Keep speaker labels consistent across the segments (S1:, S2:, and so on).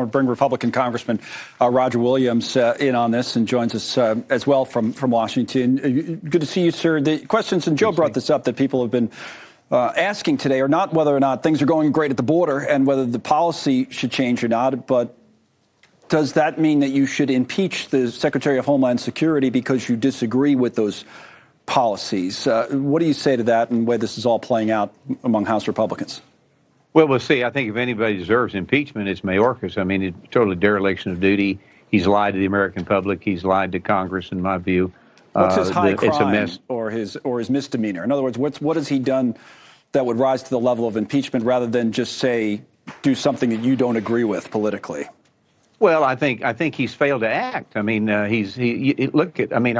S1: We'll bring Republican Congressman Roger Williams in on this and joins us as well from Washington. Good to see you, sir. The questions, and Joe brought this up, that people have been asking today are not whether or not things are going great at the border and whether the policy should change or not, but does that mean that you should impeach the Secretary of Homeland Security because you disagree with those policies? What do you say to that and the way this is all playing out among House Republicans?
S2: Well, we'll see. I think if anybody deserves impeachment, it's Mayorkas. I mean, it's totally dereliction of duty. He's lied to the American public. He's lied to Congress, in my view.
S1: What's his high crime
S2: it's a mess.
S1: or his misdemeanor? In other words, what has he done that would rise to the level of impeachment rather than just say do something that you don't agree with politically?
S2: Well, I think he's failed to act. I mean, our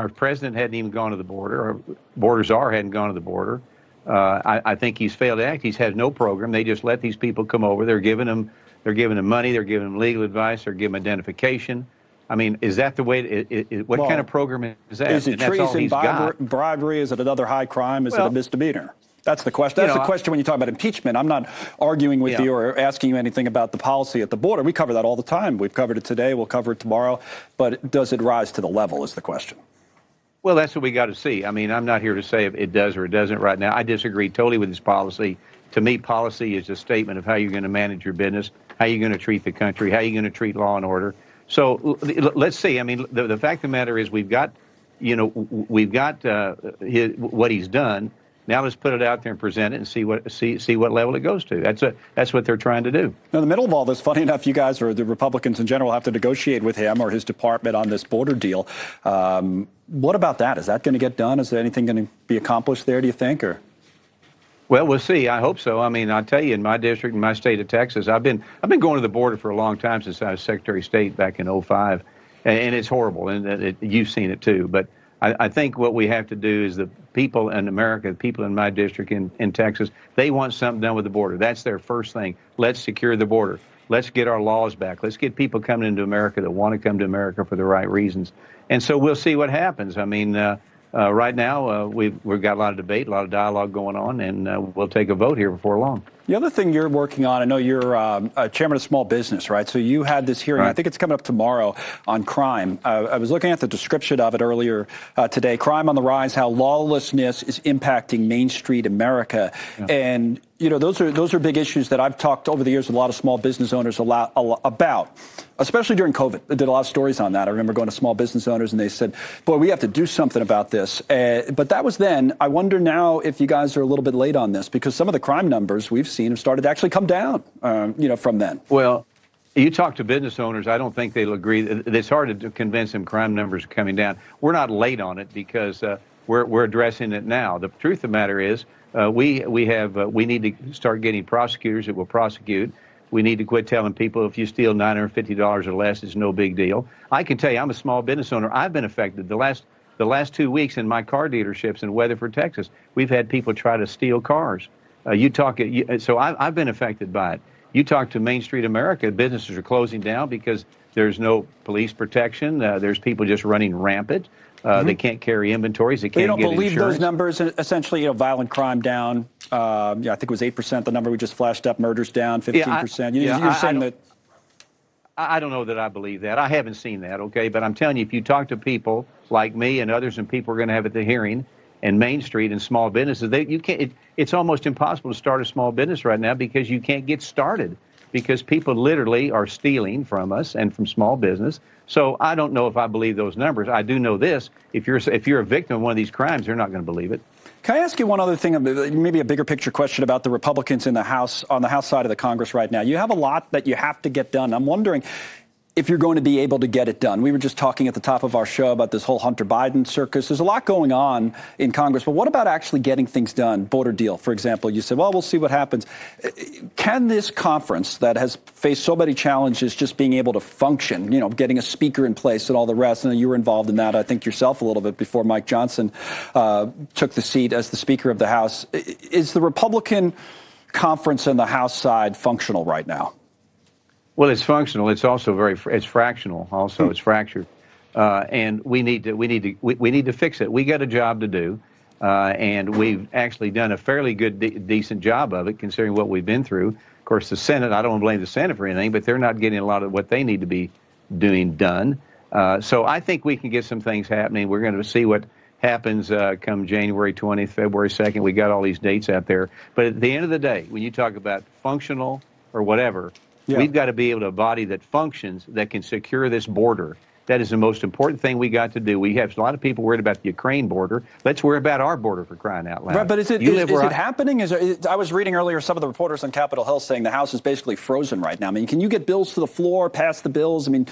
S2: president hadn't even gone to the border. Our border czar hadn't gone to the border. I think he's failed to act. He's had no program. They just let these people come over. They're giving them money. They're giving them legal advice. They're giving them identification. I mean, is that the way? What kind of program is that?
S1: Is it treason, bribery? Is it another high crime? Is it a misdemeanor? That's the question. That's the question when you talk about impeachment. I'm not arguing with you or asking you anything about the policy at the border. We cover that all the time. We've covered it today. We'll cover it tomorrow. But does it rise to the level is the question.
S2: Well, that's what we got to see. I mean, I'm not here to say if it does or it doesn't right now. I disagree totally with his policy. To me, policy is a statement of how you're going to manage your business, how you're going to treat the country, how you're going to treat law and order. So let's see. I mean, the fact of the matter is we've got what he's done. Now let's put it out there and present it and see what level it goes to. That's what they're trying to do.
S1: Now, in the middle of all this, funny enough, you guys or the Republicans in general have to negotiate with him or his department on this border deal. What about that? Is that going to get done? Is there anything going to be accomplished there, do you think? Or?
S2: Well, we'll see. I hope so. I mean, I'll tell you, in my district, in my state of Texas, I've been going to the border for a long time since I was Secretary of State back in 2005, and it's horrible, and you've seen it too. But I think what we have to do is the people in America, the people in my district in Texas, they want something done with the border. That's their first thing. Let's secure the border. Let's get our laws back. Let's get people coming into America that want to come to America for the right reasons. And so we'll see what happens. I mean, right now we've got a lot of debate, a lot of dialogue going on, and we'll take a vote here before long.
S1: The other thing you're working on, I know you're chairman of small business, right? So you had this hearing, right. I think it's coming up tomorrow, on crime. I was looking at the description of it earlier today. Crime on the rise, how lawlessness is impacting Main Street America. Yeah. And, you know, those are big issues that I've talked over the years with a lot of small business owners about, especially during COVID. I did a lot of stories on that. I remember going to small business owners and they said, boy, we have to do something about this. But that was then. I wonder now if you guys are a little bit late on this, because some of the crime numbers we've seen have started to actually come down, from then.
S2: Well, you talk to business owners, I don't think they'll agree. It's hard to convince them crime numbers are coming down. We're not late on it because we're addressing it now. The truth of the matter is we need to start getting prosecutors that will prosecute. We need to quit telling people if you steal $950 or less, it's no big deal. I can tell you, I'm a small business owner. I've been affected. The last 2 weeks in my car dealerships in Weatherford, Texas, we've had people try to steal cars. So I've been affected by it. You talk to Main Street America, businesses are closing down because there's no police protection. There's people just running rampant. They can't carry inventories. They can't get insurance.
S1: You don't believe those numbers? Essentially, violent crime down. I think it was 8%, the number we just flashed up. Murders down 15%. You're saying that.
S2: I don't know that I believe that. I haven't seen that, okay? But I'm telling you, if you talk to people like me and others and people we're going to have at the hearing, and Main Street and small businesses, it's almost impossible to start a small business right now because you can't get started because people literally are stealing from us and from small business. So I don't know if I believe those numbers. I do know this: if you're a victim of one of these crimes, they're not going to believe it.
S1: Can I ask you one other thing, maybe a bigger picture question about the Republicans in the House, on the House side of the Congress right now? You have a lot that you have to get done. I'm wondering if you're going to be able to get it done. We were just talking at the top of our show about this whole Hunter Biden circus. There's a lot going on in Congress, but what about actually getting things done? Border deal, for example. You said, well, we'll see what happens. Can this conference that has faced so many challenges just being able to function, getting a speaker in place and all the rest, and you were involved in that, I think, yourself a little bit before Mike Johnson took the seat as the Speaker of the House. Is the Republican conference on the House side functional right now?
S2: Well, it's functional. It's also it's fractional. Also, it's fractured, and we need to fix it. We got a job to do, and we've actually done a fairly good, decent job of it, considering what we've been through. Of course, the Senate, I don't want to blame the Senate for anything, but they're not getting a lot of what they need to be doing done. So I think we can get some things happening. We're going to see what happens come January 20th, February 2nd. We got all these dates out there. But at the end of the day, when you talk about functional or whatever, we've got to be able to body that functions, that can secure this border. That is the most important thing we got to do. We have a lot of people worried about the Ukraine border. Let's worry about our border, for crying out loud.
S1: Right, but is it happening? I was reading earlier some of the reporters on Capitol Hill saying the House is basically frozen right now. I mean, can you get bills to the floor, pass the bills, I mean,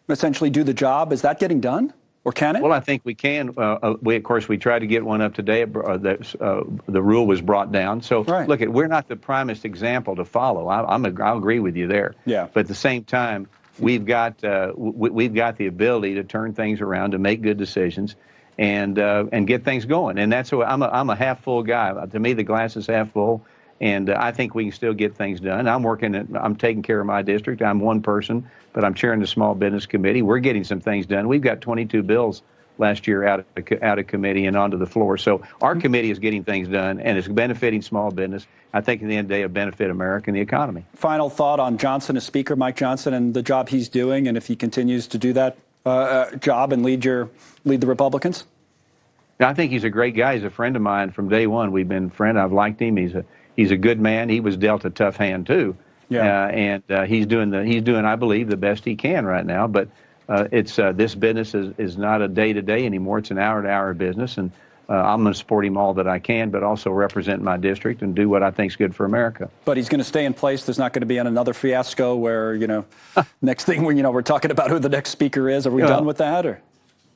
S1: essentially do the job? Is that getting done? Or can it?
S2: Well, I think we can. Of course, we tried to get one up today. The rule was brought down. So, look, we're not the primest example to follow. I'll agree with you there.
S1: Yeah.
S2: But at the same time, we've got the ability to turn things around, to make good decisions, and get things going. And that's what I'm a half full guy. To me, the glass is half full, and I think we can still get things done. I'm taking care of my district. I'm one person, but I'm chairing the Small Business Committee. We're getting some things done. We've got 22 bills last year out of committee and onto the floor. So our committee is getting things done, and it's benefiting small business. I think at the end of the day, it'll benefit America and the economy.
S1: Final thought on Johnson as Speaker, Mike Johnson, and the job he's doing, and if he continues to do that job and lead the Republicans?
S2: I think he's a great guy. He's a friend of mine from day one. We've been friends. I've liked him. He's a good man. He was dealt a tough hand too. Yeah. And he's doing, I believe, the best he can right now. But this business is not a day-to-day anymore. It's an hour-to-hour business, and I'm going to support him all that I can, but also represent my district and do what I think is good for America.
S1: But he's going to stay in place. There's not going to be another fiasco where, next thing we're talking about who the next speaker is. Are we done with that? Or?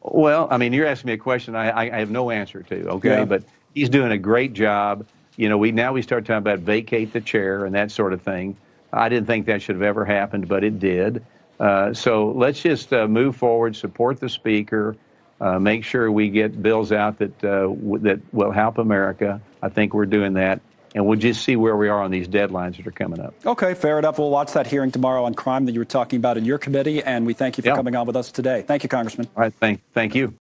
S2: Well, I mean, you're asking me a question I have no answer to, okay? Yeah. But he's doing a great job. We start talking about vacate the chair and that sort of thing. I didn't think that should have ever happened, but it did. So let's just move forward, support the speaker, make sure we get bills out that will help America. I think we're doing that. And we'll just see where we are on these deadlines that are coming up.
S1: Okay, fair enough. We'll watch that hearing tomorrow on crime that you were talking about in your committee, and we thank you for coming on with us today. Thank you, Congressman.
S2: All right, thank you.